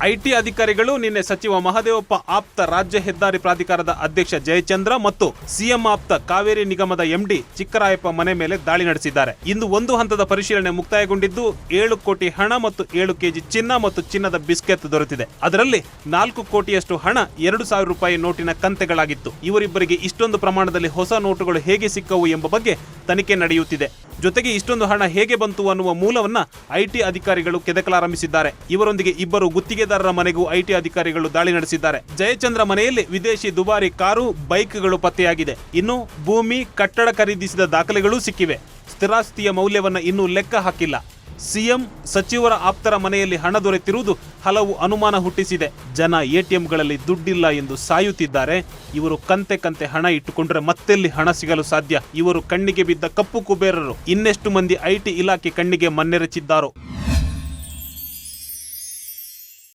IT ಅಧಿಕಾರಿಗಳು ನಿನ್ನೆ ಸಚಿವ ಮಹದೇವಪ್ಪ ಆಪ್ತ ರಾಜ್ಯ ಹೆದ್ದಾರಿ ಪ್ರಾಧಿಕಾರದ ಅಧ್ಯಕ್ಷ ಜಯಚಂದ್ರ ಮತ್ತು ಸಿಎಂ ಆಪ್ತ ಕಾವೇರಿ ನಿಗಮದ ಎಂಡಿ ಚಿಕ್ಕರಾಯಪ್ಪ ಮನೆ ಮೇಲೆ ದಾಳಿ ನಡೆಸಿದ್ದಾರೆ. ಇಂದು ಒಂದು ಹಂತದ ಪರಿಶೀಲನೆ ಮುಕ್ತಾಯಗೊಂಡಿದ್ದು 7 ಕೋಟಿ ಹಣ ಮತ್ತು 7 ಕೆಜಿ ಚಿನ್ನ ಮತ್ತು ಚಿನ್ನದ ಬಿಸ್ಕೆಟ್ ದೊರೆತಿದೆ. ಅದರಲ್ಲಿ 4 ಕೋಟಿಯಷ್ಟು ಹಣ 2,000 ರೂಪಾಯಿ ನೋಟಿನ ಕಂತೆಗಳಾಗಿತ್ತು. ಇವರಿಬ್ಬರಿಗೆ ಇಷ್ಟೊಂದು ಪ್ರಮಾಣದಲ್ಲಿ ಹೊಸ ನೋಟುಗಳು ಹೇಗೆ ಸಿಕ್ಕವು ಎಂಬ ಬಗ್ಗೆ ತನಿಖೆ ನಡೆಯುತ್ತಿದೆ. ಜೊತೆಗೆ ಇಷ್ಟೊಂದು ಹಣ ಹೇಗೆ ಬಂತು ಅನ್ನುವ ಮೂಲವನ್ನ ಐಟಿ ಅಧಿಕಾರಿಗಳು ಕೆದಕಲಾರಂಭಿಸಿದ್ದಾರೆ. ಇವರೊಂದಿಗೆ ಇಬ್ಬರು ಗುತ್ತಿಗೆದಾರರ ಮನೆಗೂ ಐಟಿ ಅಧಿಕಾರಿಗಳು ದಾಳಿ ನಡೆಸಿದ್ದಾರೆ. ಜಯಚಂದ್ರ ಮನೆಯಲ್ಲಿ ವಿದೇಶಿ ದುಬಾರಿ ಕಾರು, ಬೈಕ್ಗಳು ಪತ್ತೆಯಾಗಿದೆ. ಇನ್ನು ಭೂಮಿ, ಕಟ್ಟಡ ಖರೀದಿಸಿದ ದಾಖಲೆಗಳೂ ಸಿಕ್ಕಿವೆ. ಸ್ಥಿರಾಸ್ತಿಯ ಮೌಲ್ಯವನ್ನ ಇನ್ನೂ ಲೆಕ್ಕ ಹಾಕಿಲ್ಲ. ಸಿಎಂ, ಸಚಿವರ ಆಪ್ತರ ಮನೆಯಲ್ಲಿ ಹಣ ದೊರೆತಿರುವುದು ಹಲವು ಅನುಮಾನ ಹುಟ್ಟಿಸಿದೆ. ಜನ ಎಟಿಎಂಗಳಲ್ಲಿ ದುಡ್ಡಿಲ್ಲ ಎಂದು ಸಾಯುತ್ತಿದ್ದಾರೆ. ಇವರು ಕಂತೆ ಹಣ ಇಟ್ಟುಕೊಂಡ್ರೆ ಮತ್ತೆಲ್ಲಿ ಹಣ ಸಿಗಲು ಸಾಧ್ಯ? ಇವರು ಕಣ್ಣಿಗೆ ಬಿದ್ದ ಕಪ್ಪು ಕುಬೇರರು. ಇನ್ನೆಷ್ಟು ಮಂದಿ ಐಟಿ ಇಲಾಖೆ ಕಣ್ಣಿಗೆ ಮಣ್ಣೆರಚಿದ್ದಾರೋ.